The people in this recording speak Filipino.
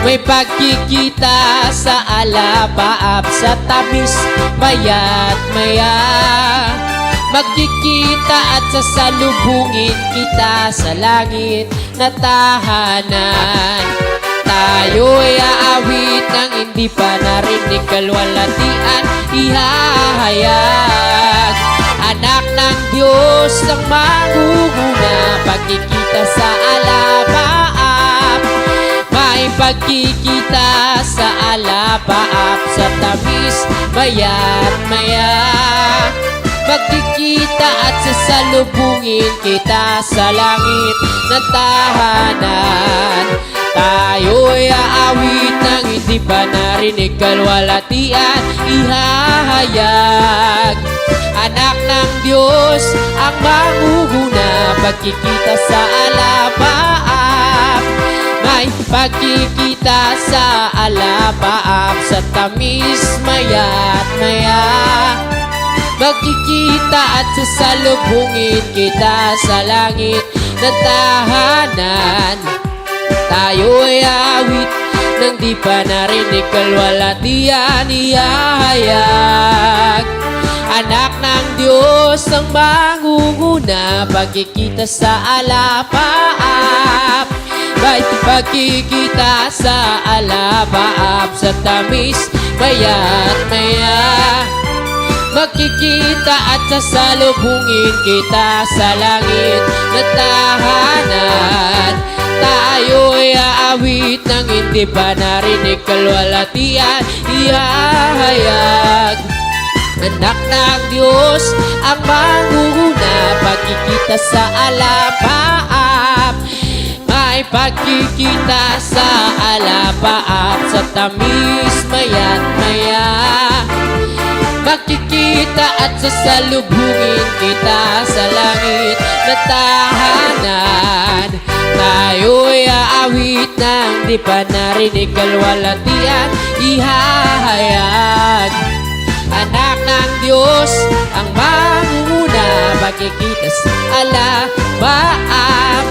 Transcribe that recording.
May pagkikita sa alapaap, sa tabis maya't maya. Magkikita at sasalubungin kita sa langit na tahanan. Tayo'y aawit ng hindi pa narinig, kalwalatian ihahayag. Anak ng Diyos ang mangunguna, pagkikita sa alapaap. May pagkikita sa alapaap, sa tamis maya't maya. Magkikita at sasalubungin kita sa langit na tahanan. Tayo'y aawit ng hindi pa narinig, kalwalatian ihahayag. Anak ng Diyos ang mangunguna, pagkikita sa alapaap. May pagkikita sa alapaap, sa tamis maya't maya. Magkikita at sasalubungin kita sa langit na tahanan. Tayo'y awit ng di pa narinig, kalwalatian ihahayag. Anak ng Diyos ang mangunguna, pagkikita sa alapaap. May pagkikita sa alapaap, sa tamis maya't maya. Magkikita at sasalubungin kita sa langit na tahanan. Tayo'y aawit ng hindi pa narinig, kalwalatian ihahayag. Anak ng Diyos ang mangunguna, pagkikita sa alapaap. May pagkikita sa alapaap, sa tamis maya't maya. Magkikita at sasalubungin kita sa langit na tahanan. Tayo'y aawit ng di pa narinig, kalwalatian ihahayag. Anak ng Diyos ang mangunguna, pagkikita sa alapaap.